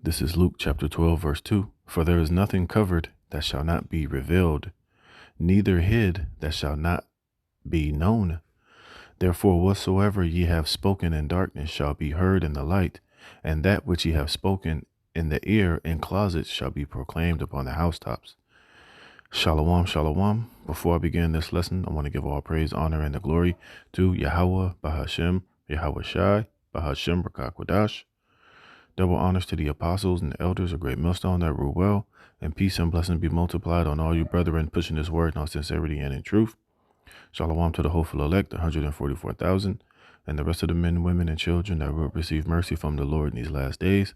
This is Luke chapter 12, verse 2. For there is nothing covered that shall not be revealed, neither hid that shall not be known. Therefore, whatsoever ye have spoken in darkness shall be heard in the light, and that which ye have spoken in the ear in closets shall be proclaimed upon the housetops. Shalom, shalom. Before I begin this lesson, I want to give all praise, honor, and the glory to Yahweh, Bahashem, Yahweh Shai, Bahashem, Rakakwadash. Double honors to the apostles and the elders of Great Millstone that rule well, and peace and blessing be multiplied on all you brethren pushing this word in all sincerity and in truth. Shalom to the hopeful elect, 144,000, and the rest of the men, women, and children that will receive mercy from the Lord in these last days.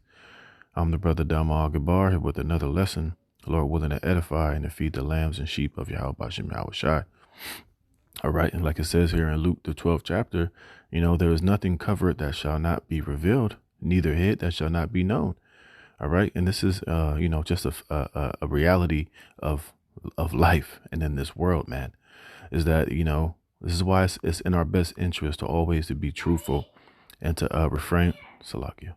I'm the brother Dama Al-Gabar here with another lesson, Lord willing to edify and to feed the lambs and sheep of Yahweh Bashem Yahweh Shai. All right, and like it says here in Luke, the 12th chapter, there is nothing covered that shall not be revealed, neither hid that shall not be known. All right. And this is, just a reality of life and in this world, man, is that, this is why it's in our best interest to always to be truthful and to refrain. Salakia.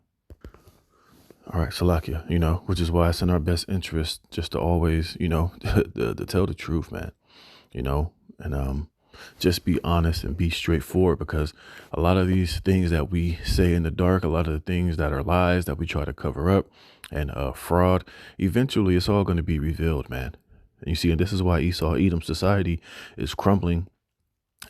All right. Salakia, which is why it's in our best interest just to always, to tell the truth, man, and just be honest and be straightforward, because a lot of these things that we say in the dark, a lot of the things that are lies that we try to cover up and fraud, eventually it's all going to be revealed, man. And you see, and this is why Edom society is crumbling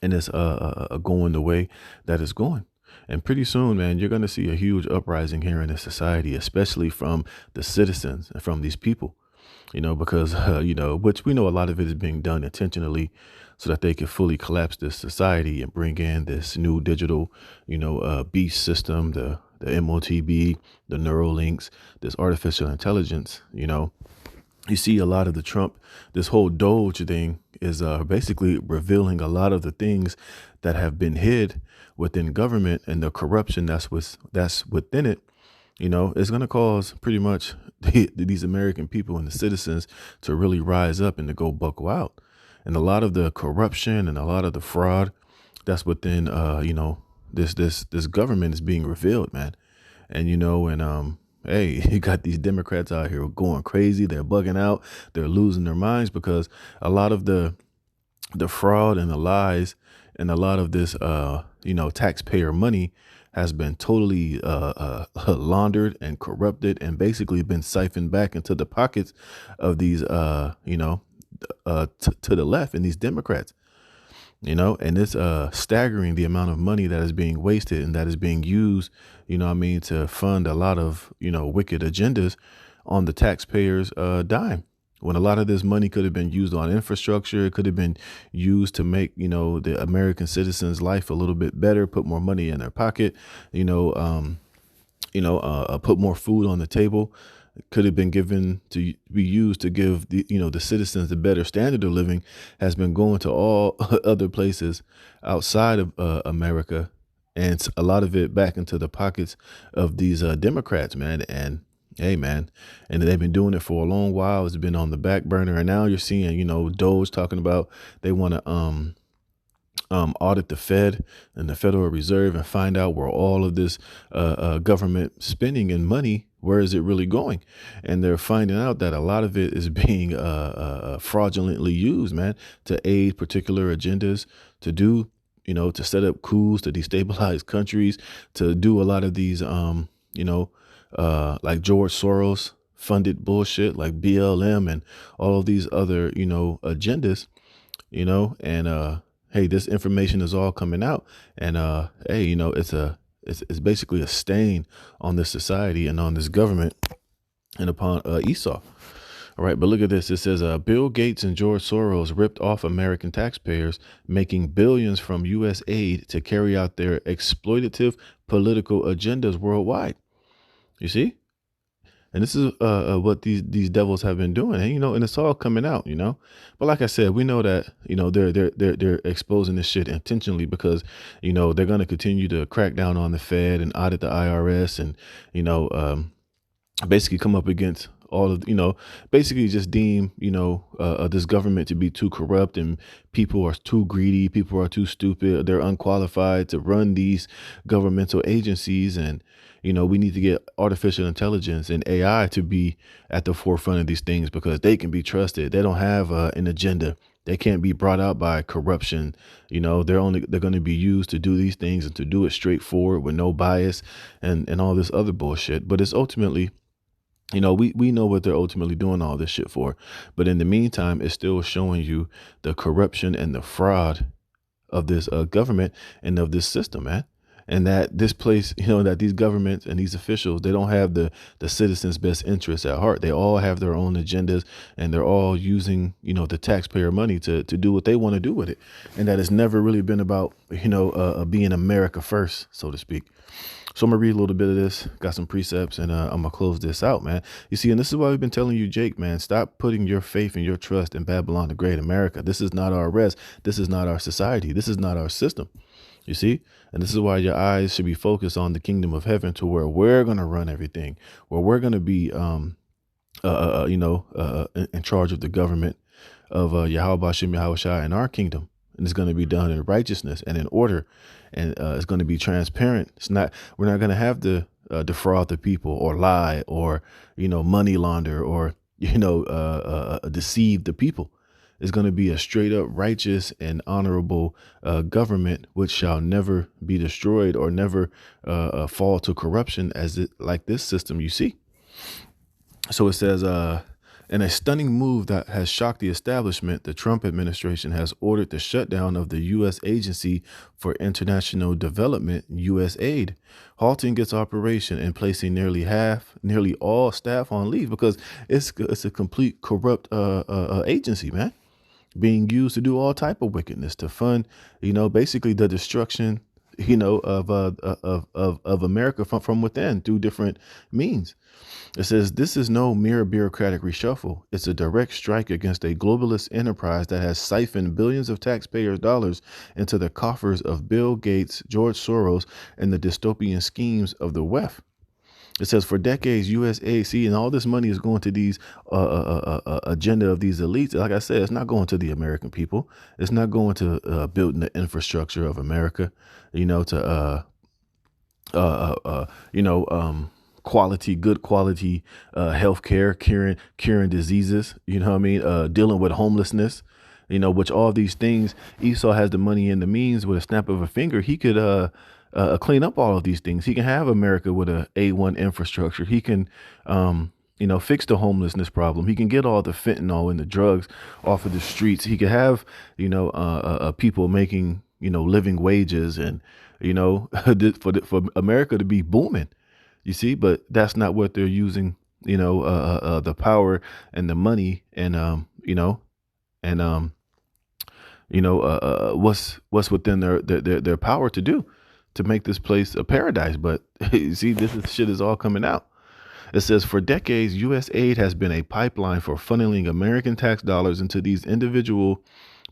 and it's going the way that it's going. And pretty soon, man, you're going to see a huge uprising here in this society, especially from the citizens and from these people, because, which we know a lot of it is being done intentionally so that they can fully collapse this society and bring in this new digital, beast system, the MOTB, the Neuralinks, this artificial intelligence. You see a lot of the Trump, this whole Doge thing is basically revealing a lot of the things that have been hid within government and the corruption that's within it. It's going to cause pretty much these American people and the citizens to really rise up and to go buckle out. And a lot of the corruption and a lot of the fraud that's within, this government is being revealed, man. And, hey, you got these Democrats out here going crazy. They're bugging out. They're losing their minds because a lot of the fraud and the lies and a lot of this, taxpayer money has been totally laundered and corrupted and basically been siphoned back into the pockets of these, to the left and these Democrats, and it's staggering the amount of money that is being wasted and that is being used, to fund a lot of, wicked agendas on the taxpayers' dime. When a lot of this money could have been used on infrastructure, it could have been used to make, the American citizens' life a little bit better, put more money in their pocket, put more food on the table. Could have been given to be used to give the citizens a better standard of living, has been going to all other places outside of America, and a lot of it back into the pockets of these Democrats, man. And hey, man, and they've been doing it for a long while. It's been on the back burner, and now you're seeing Doge talking about they want to audit the Fed and the Federal Reserve and find out where all of this government spending and money, where is it really going? And they're finding out that a lot of it is being fraudulently used, man, to aid particular agendas, to do, to set up coups, to destabilize countries, to do a lot of these, like George Soros funded bullshit like BLM and all of these other, agendas, and hey, this information is all coming out, and hey, it's basically a stain on this society and on this government and upon Esau. All right, but look at this. It says Bill Gates and George Soros ripped off American taxpayers, making billions from USAID to carry out their exploitative political agendas worldwide. You see? And this is what these devils have been doing, and it's all coming out, But like I said, we know that they're exposing this shit intentionally because they're going to continue to crack down on the Fed and audit the IRS and basically come up against all of basically just deem this government to be too corrupt, and people are too greedy, people are too stupid, they're unqualified to run these governmental agencies, and We need to get artificial intelligence and AI to be at the forefront of these things because they can be trusted. They don't have an agenda. They can't be brought out by corruption. They're going to be used to do these things and to do it straightforward with no bias and all this other bullshit. But it's ultimately, we know what they're ultimately doing all this shit for. But in the meantime, it's still showing you the corruption and the fraud of this government and of this system, man. And that this place, that these governments and these officials, they don't have the citizens' best interests at heart. They all have their own agendas, and they're all using, the taxpayer money to do what they want to do with it. And that has never really been about, being America first, so to speak. So I'm gonna read a little bit of this, got some precepts, and I'm gonna close this out, man. You see, and this is why we've been telling you, Jake, man, stop putting your faith and your trust in Babylon the Great, America. This is not our rest. This is not our society. This is not our system. You see? And this is why your eyes should be focused on the kingdom of heaven, to where we're gonna run everything, where we're gonna be in charge of the government of Yahweh Shem Yahushua in our kingdom. And it's going to be done in righteousness and in order. And it's going to be transparent. We're not going to have to defraud the people or lie or, money launder or, deceive the people. It's going to be a straight up righteous and honorable government, which shall never be destroyed or never fall to corruption like this system you see. So it says, in a stunning move that has shocked the establishment, the Trump administration has ordered the shutdown of the U.S. Agency for International Development, USAID, halting its operation and placing nearly all staff on leave because it's a complete corrupt agency, man, being used to do all type of wickedness to fund, basically the destruction, of America from within through different means. It says this is no mere bureaucratic reshuffle. It's a direct strike against a globalist enterprise that has siphoned billions of taxpayers' dollars into the coffers of Bill Gates, George Soros, and the dystopian schemes of the West. It says for decades, USAID, and all this money is going to these agenda of these elites. Like I said, it's not going to the American people. It's not going to building the infrastructure of America, good quality healthcare, curing diseases, dealing with homelessness, which all these things, Esau has the money and the means. With a snap of a finger, he could clean up all of these things. He can have America with a A1 infrastructure. He can, fix the homelessness problem. He can get all the fentanyl and the drugs off of the streets. He could have, people making, living wages and, for America to be booming. You see, but that's not what they're using, the power and the money and, what's within their power to do to make this place a paradise. But you see, shit is all coming out. It says for decades, USAID has been a pipeline for funneling American tax dollars into these individual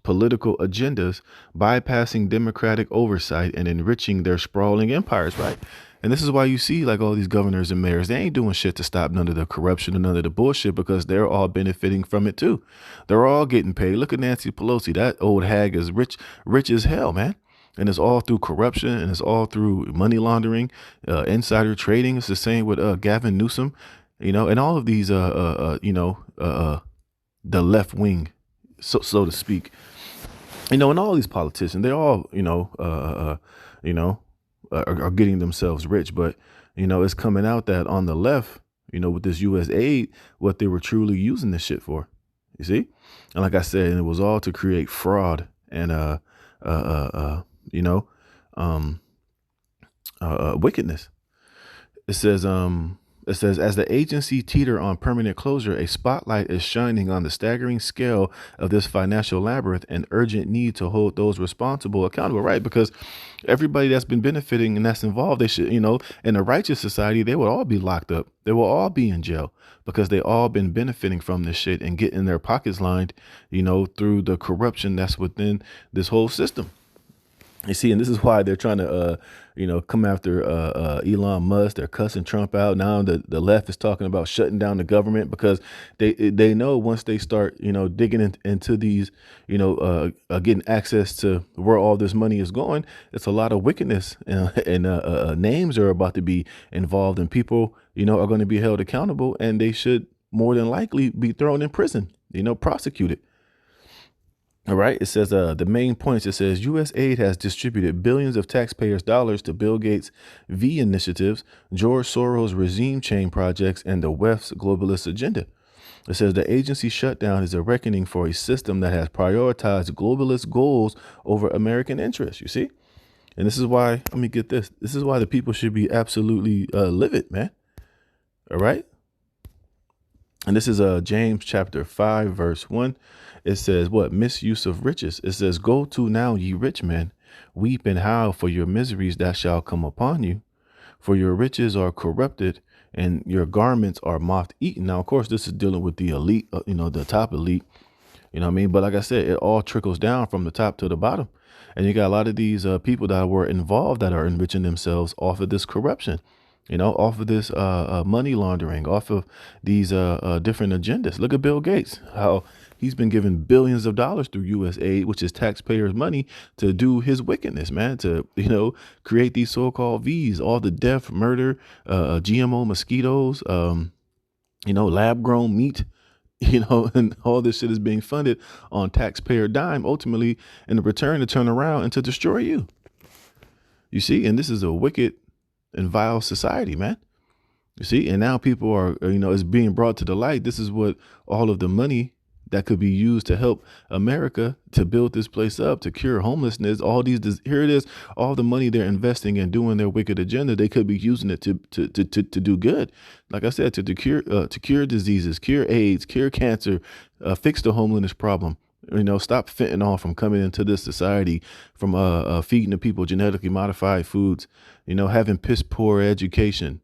political agendas, bypassing democratic oversight and enriching their sprawling empires, right? And this is why you see like all these governors and mayors, they ain't doing shit to stop none of the corruption and none of the bullshit because they're all benefiting from it too. They're all getting paid. Look at Nancy Pelosi. That old hag is rich as hell, man. And it's all through corruption and it's all through money laundering, insider trading. It's the same with Gavin Newsom, and all of these, the left wing, so to speak, and all these politicians, they all, are getting themselves rich. But, it's coming out that on the left, with this USAID, what they were truly using this shit for, you see? And like I said, it was all to create fraud and, wickedness. It says, as the agency teeter on permanent closure, a spotlight is shining on the staggering scale of this financial labyrinth and urgent need to hold those responsible accountable, right? Because everybody that's been benefiting and that's involved, they should, in a righteous society, they would all be locked up. They will all be in jail because they all been benefiting from this shit and getting their pockets lined, through the corruption that's within this whole system. You see, and this is why they're trying to come after Elon Musk. They're cussing Trump out. Now the left is talking about shutting down the government because they know once they start, digging into these, getting access to where all this money is going, it's a lot of wickedness and names are about to be involved, and people, are going to be held accountable, and they should more than likely be thrown in prison, prosecuted. All right. It says the main points. It says USAID has distributed billions of taxpayers' dollars to Bill Gates' V initiatives, George Soros' regime change projects, and the West's globalist agenda. It says the agency shutdown is a reckoning for a system that has prioritized globalist goals over American interests. You see? And this is why, let me get this. This is why the people should be absolutely livid, man. All right. And this is James chapter 5, verse 1. It says, what? Misuse of riches. It says, go to now, ye rich men, weep and howl for your miseries that shall come upon you. For your riches are corrupted and your garments are moth eaten. Now, of course, this is dealing with the elite, the top elite. You know what I mean? But like I said, it all trickles down from the top to the bottom. And you got a lot of these people that were involved that are enriching themselves off of this corruption, off of this money laundering, off of these different agendas. Look at Bill Gates, how he's been given billions of dollars through USAID, which is taxpayers' money, to do his wickedness, man, to, create these so-called V's, all the death, murder, GMO mosquitoes, lab grown meat, and all this shit is being funded on taxpayer dime, ultimately in the return to turn around and to destroy you. You see, and this is a wicked and vile society, man. You see, and now people are, it's being brought to the light. This is what all of the money that could be used to help America to build this place up, to cure homelessness, all these, here it is, all the money they're investing in doing their wicked agenda, they could be using it to do good. Like I said, to cure diseases, cure AIDS, cure cancer, fix the homelessness problem. Stop fentanyl from coming into this society, from feeding the people genetically modified foods, having piss poor education,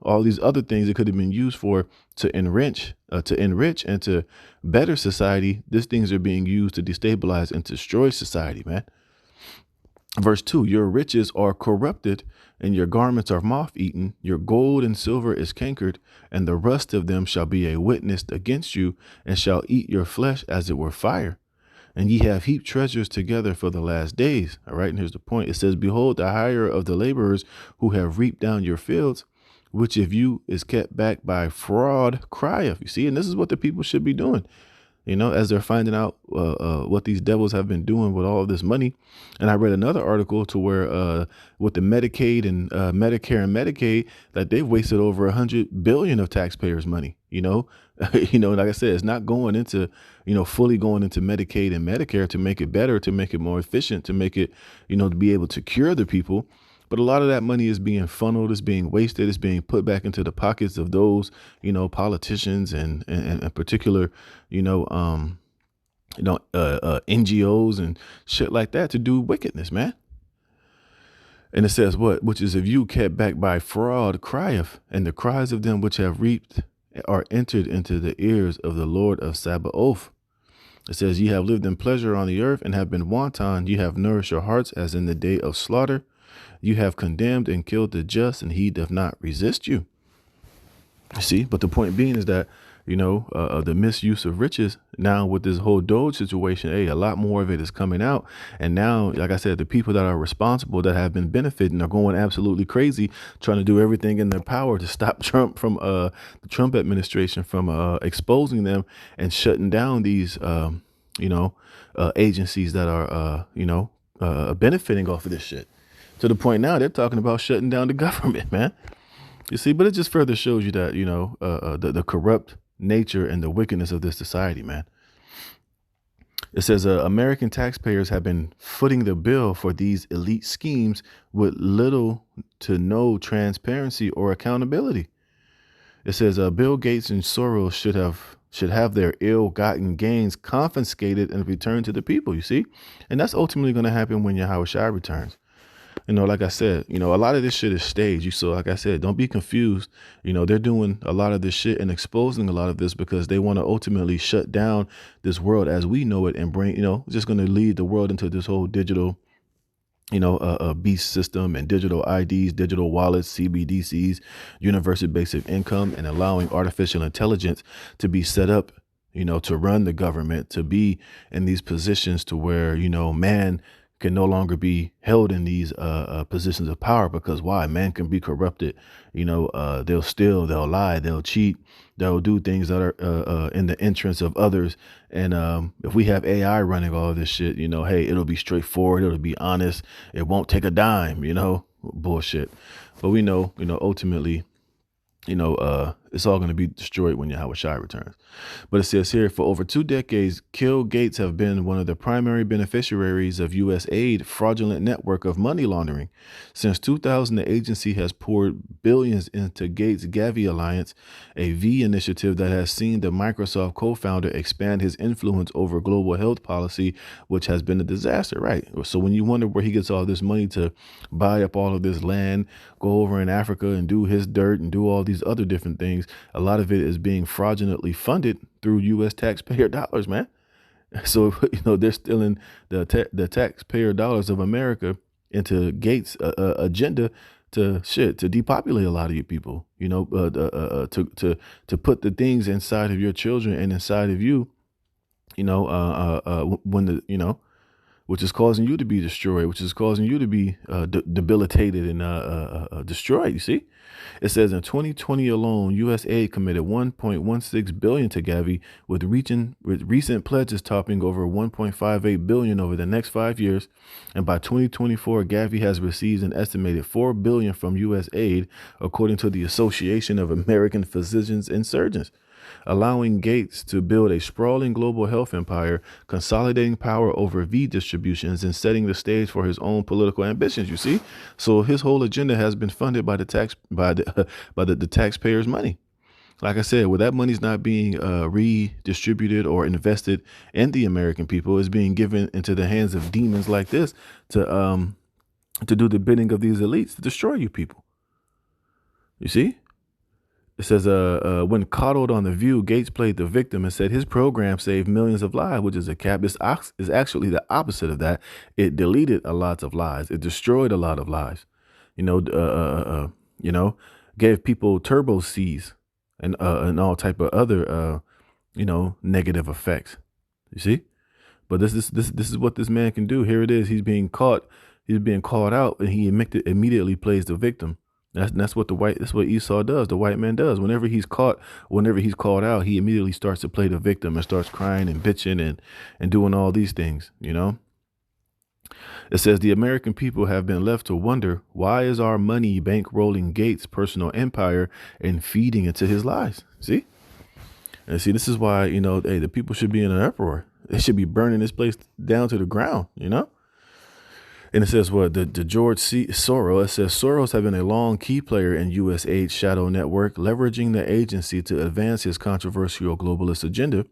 all these other things that could have been used for to enrich and to better society. These things are being used to destabilize and destroy society, man. Verse 2, your riches are corrupted and your garments are moth eaten. Your gold and silver is cankered, and the rust of them shall be a witness against you, and shall eat your flesh as it were fire. And ye have heaped treasures together for the last days. All right. And here's the point. It says, behold, the hire of the laborers who have reaped down your fields, which of you is kept back by fraud, crieth. You see, and this is what the people should be doing, as they're finding out what these devils have been doing with all of this money. And I read another article to where with the Medicaid and Medicare and Medicaid, that they've wasted over 100 billion of taxpayers' money. Like I said, it's not going into, fully going into Medicaid and Medicare to make it better, to make it more efficient, to make it, to be able to cure the people. But a lot of that money is being funneled, is being wasted, is being put back into the pockets of those, politicians and particular, NGOs and shit like that to do wickedness, man. And it says what? Which is, if you kept back by fraud, crieth, and the cries of them which have reaped are entered into the ears of the Lord of Sabaoth. It says, ye have lived in pleasure on the earth and have been wanton. You have nourished your hearts as in the day of slaughter. You have condemned and killed the just, and he doth not resist you. You see, but the point being is that, the misuse of riches now with this whole Doge situation, a lot more of it is coming out. And now, like I said, the people that are responsible, that have been benefiting, are going absolutely crazy, trying to do everything in their power to stop Trump from the Trump administration from exposing them and shutting down these, agencies that are, benefiting off of this shit. To the point now they're talking about shutting down the government, man. You see, but it just further shows you that, the corrupt nature and the wickedness of this society, man. It says American taxpayers have been footing the bill for these elite schemes with little to no transparency or accountability. It says Bill Gates and Soros should have their ill-gotten gains confiscated and returned to the people, you see? And that's ultimately going to happen when Yahweh Shai returns. Like I said, a lot of this shit is staged. So like I said, don't be confused. They're doing a lot of this shit and exposing a lot of this because they want to ultimately shut down this world as we know it and bring, just going to lead the world into this whole digital a beast system and digital IDs, digital wallets, CBDCs, universal basic income, and allowing artificial intelligence to be set up, to run the government, to be in these positions to where, man can no longer be held in these positions of power, because why? Man can be corrupted. They'll steal, they'll lie, they'll cheat, they'll do things that are in the interest of others. And if we have AI running all of this shit, hey, it'll be straightforward, it'll be honest, it won't take a dime, bullshit. But we know, ultimately, it's all going to be destroyed when Yahweh Shai returns. But it says here, for over 2 decades, Bill Gates have been one of the primary beneficiaries of USAID fraudulent network of money laundering. Since 2000, the agency has poured billions into Gates Gavi Alliance, a V initiative that has seen the Microsoft co-founder expand his influence over global health policy, which has been a disaster, right? So when you wonder where he gets all this money to buy up all of this land, go over in Africa and do his dirt and do all these other different things, a lot of it is being fraudulently funded through U.S. taxpayer dollars, man. So, they're stealing the taxpayer dollars of America into Gates' agenda to depopulate a lot of you people, to put the things inside of your children and inside of you, which is causing you to be destroyed, which is causing you to be debilitated and destroyed. You see, it says in 2020 alone, USAID committed 1.16 billion to Gavi, with recent pledges topping over 1.58 billion over the next 5 years. And by 2024, Gavi has received an estimated 4 billion from USAID, according to the Association of American Physicians and Surgeons, allowing Gates to build a sprawling global health empire, consolidating power over V distributions and setting the stage for his own political ambitions. You see, so his whole agenda has been funded by the taxpayers' money. Like I said, where that money's not being redistributed or invested in the American people, is being given into the hands of demons like this to do the bidding of these elites to destroy you people. You see? It says, when coddled on The View, Gates played the victim and said his program saved millions of lives, which is a cap. This is actually the opposite of that. It deleted a lot of lives. It destroyed a lot of lives. Gave people turbo C's and all type of other, negative effects. You see? But this is what this man can do. Here it is. He's being caught. He's being called out, and he immediately plays the victim. That's what Esau does. The white man does. Whenever he's caught, whenever he's called out, he immediately starts to play the victim and starts crying and bitching and doing all these things. It says the American people have been left to wonder, why is our money bankrolling Gates' personal empire and feeding into his lies? See? And see, this is why, hey, the people should be in an uproar. They should be burning this place down to the ground, And it says the George Soros. It says Soros has been a long key player in USAID's shadow network, leveraging the agency to advance his controversial globalist agenda.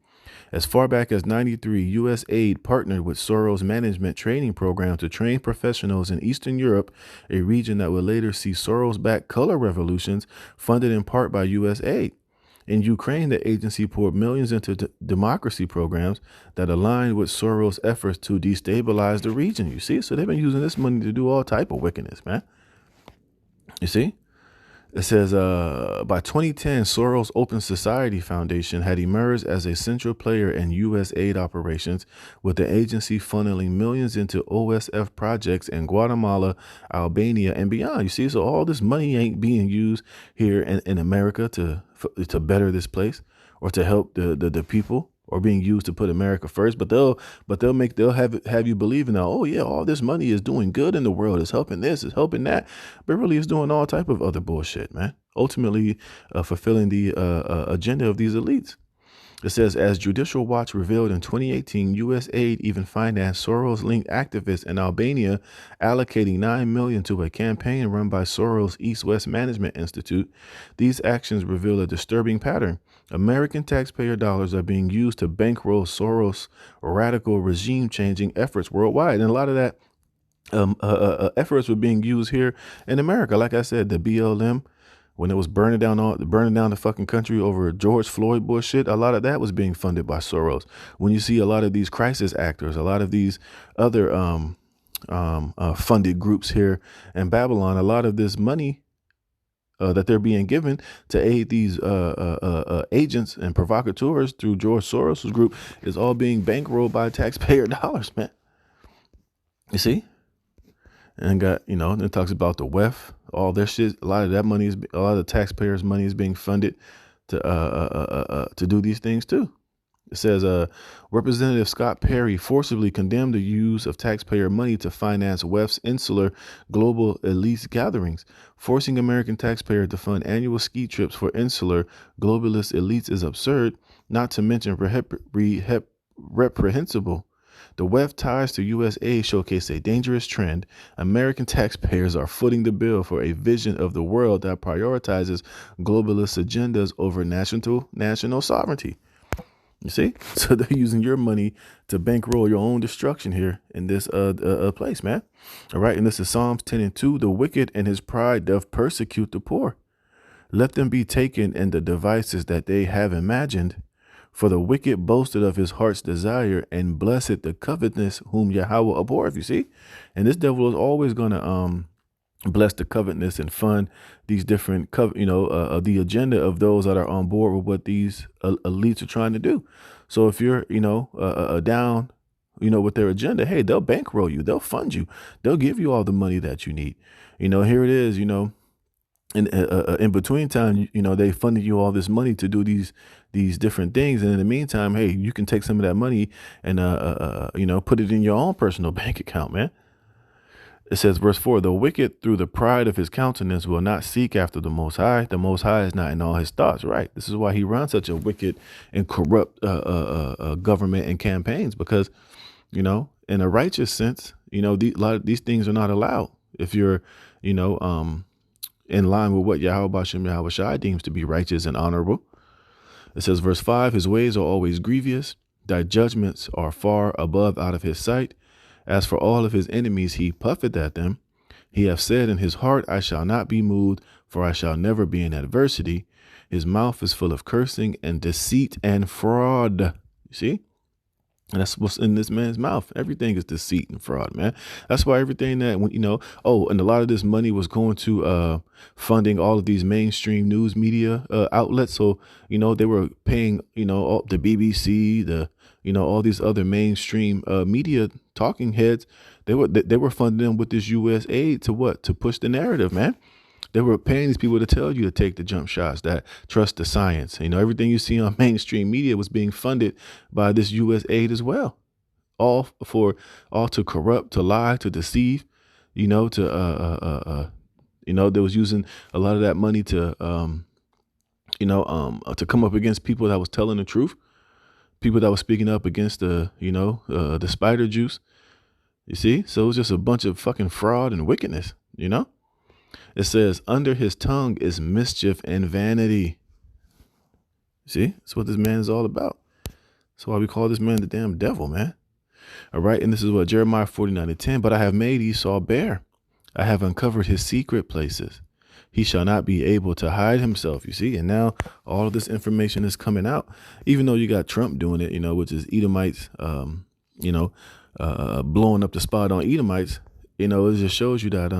As far back as '93, USAID partnered with Soros Management Training Program to train professionals in Eastern Europe, a region that would later see Soros-backed color revolutions funded in part by USAID. In Ukraine, the agency poured millions into democracy programs that aligned with Soros' efforts to destabilize the region. You see, so they've been using this money to do all type of wickedness, man. You see, it says by 2010, Soros Open Society Foundation had emerged as a central player in USAID operations, with the agency funneling millions into OSF projects in Guatemala, Albania, and beyond. You see, so all this money ain't being used here in America to better this place or to help the people, or being used to put America first. But they'll have you believing that, oh yeah, all this money is doing good in the world, it's helping this, it's helping that, but really it's doing all type of other bullshit, man. Ultimately, fulfilling the agenda of these elites. It says, as Judicial Watch revealed in 2018, USAID even financed Soros-linked activists in Albania, allocating $9 million to a campaign run by Soros East-West Management Institute. These actions reveal a disturbing pattern. American taxpayer dollars are being used to bankroll Soros' radical regime-changing efforts worldwide. And a lot of that efforts were being used here in America. Like I said, the BLM, when it was burning down the fucking country over George Floyd bullshit, a lot of that was being funded by Soros. When you see a lot of these crisis actors, a lot of these other funded groups here in Babylon. A lot of this money that they're being given to aid these agents and provocateurs through George Soros' group is all being bankrolled by taxpayer dollars, man. You see? And got, it talks about the WEF, all their shit. A lot of that money a lot of the taxpayers' money is being funded to do these things too. It says, Representative Scott Perry forcibly condemned the use of taxpayer money to finance WEF's insular global elites gatherings. Forcing American taxpayers to fund annual ski trips for insular globalist elites is absurd, not to mention reprehensible. The WEF ties to USAID showcase a dangerous trend. American taxpayers are footing the bill for a vision of the world that prioritizes globalist agendas over national sovereignty. You see? So they're using your money to bankroll your own destruction here in this place, man. All right. And this is Psalms 10:2. The wicked in his pride doth persecute the poor. Let them be taken in the devices that they have imagined. For the wicked boasted of his heart's desire, and blessed the covetousness whom Yahweh abhorreth. You see? And this devil is always going to bless the covetousness and fund these different, the agenda of those that are on board with what these elites are trying to do. So if you're, down, with their agenda, hey, they'll bankroll you. They'll fund you. They'll give you all the money that you need. Here it is, in between time, they funded you all this money to do these different things. And in the meantime, hey, you can take some of that money and, put it in your own personal bank account, man. It says, verse 4, the wicked through the pride of his countenance will not seek after the Most High. The Most High is not in all his thoughts. Right. This is why he runs such a wicked and corrupt government and campaigns, because, in a righteous sense, a lot of these things are not allowed. If you're, in line with what Yahweh Bashem Yahweh Shai deems to be righteous and honorable. It says, verse 5, his ways are always grievous. Thy judgments are far above out of his sight. As for all of his enemies, he puffeth at them. He hath said in his heart, I shall not be moved, for I shall never be in adversity. His mouth is full of cursing and deceit and fraud. You see? And that's what's in this man's mouth. Everything is deceit and fraud, man. That's why everything that, and a lot of this money was going to funding all of these mainstream news media outlets. So, they were paying, all the BBC, all these other mainstream media talking heads. They were funding them with this USAID to what? To push the narrative, man. They were paying these people to tell you to take the jump shots, that trust the science. Everything you see on mainstream media was being funded by this USAID as well. All to corrupt, to lie, to deceive, they was using a lot of that money to, to come up against people that was telling the truth, people that was speaking up against the spider juice. You see? So it was just a bunch of fucking fraud and wickedness, It says, under his tongue is mischief and vanity. See, that's what this man is all about. That's why we call this man the damn devil, man. All right. And this is what Jeremiah 49:10. But I have made Esau bare. I have uncovered his secret places. He shall not be able to hide himself. You see, and now all of this information is coming out, even though you got Trump doing it, which is Edomites, blowing up the spot on Edomites. It just shows you that,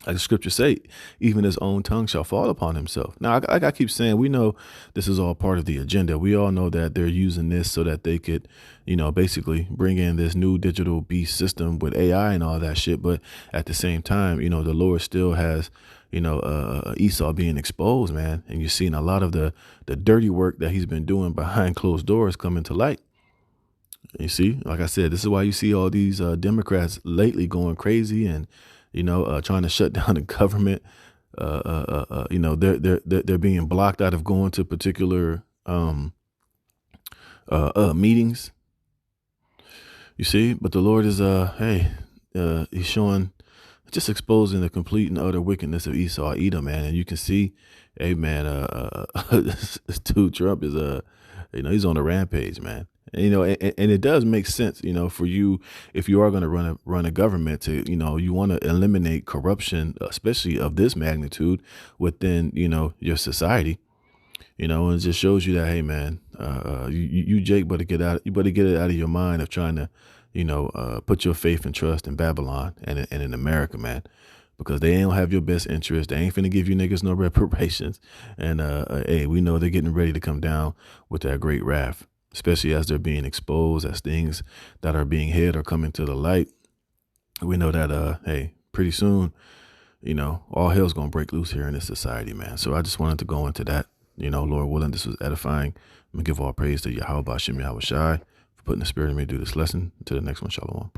like the scriptures say, even his own tongue shall fall upon himself. Now, I keep saying, we know this is all part of the agenda. We all know that they're using this so that they could, basically bring in this new digital beast system with AI and all that shit. But at the same time, the Lord still has, Esau being exposed, man. And you're seeing a lot of the dirty work that he's been doing behind closed doors coming to light. You see, like I said, this is why you see all these Democrats lately going crazy and, trying to shut down the government. They're being blocked out of going to particular meetings. You see, but the Lord is he's showing, just exposing the complete and utter wickedness of Esau, Edom, man. And you can see, hey, man, this dude Trump is he's on a rampage, man. And it does make sense, for you, if you are going to run a government to, you want to eliminate corruption, especially of this magnitude within, your society, and it just shows you that, hey, man, you Jake, you better get it out of your mind of trying to, put your faith and trust in Babylon and in America, man, because they ain't have your best interest. They ain't finna give you niggas no reparations. And hey, we know they're getting ready to come down with that great wrath, especially as they're being exposed, as things that are being hid are coming to the light. We know that hey, pretty soon, all hell's gonna break loose here in this society, man. So I just wanted to go into that. Lord willing, this was edifying. I'm gonna give all praise to Yahweh Bashem Yahweh Shai for putting the spirit in me to do this lesson. Until the next one, shalom.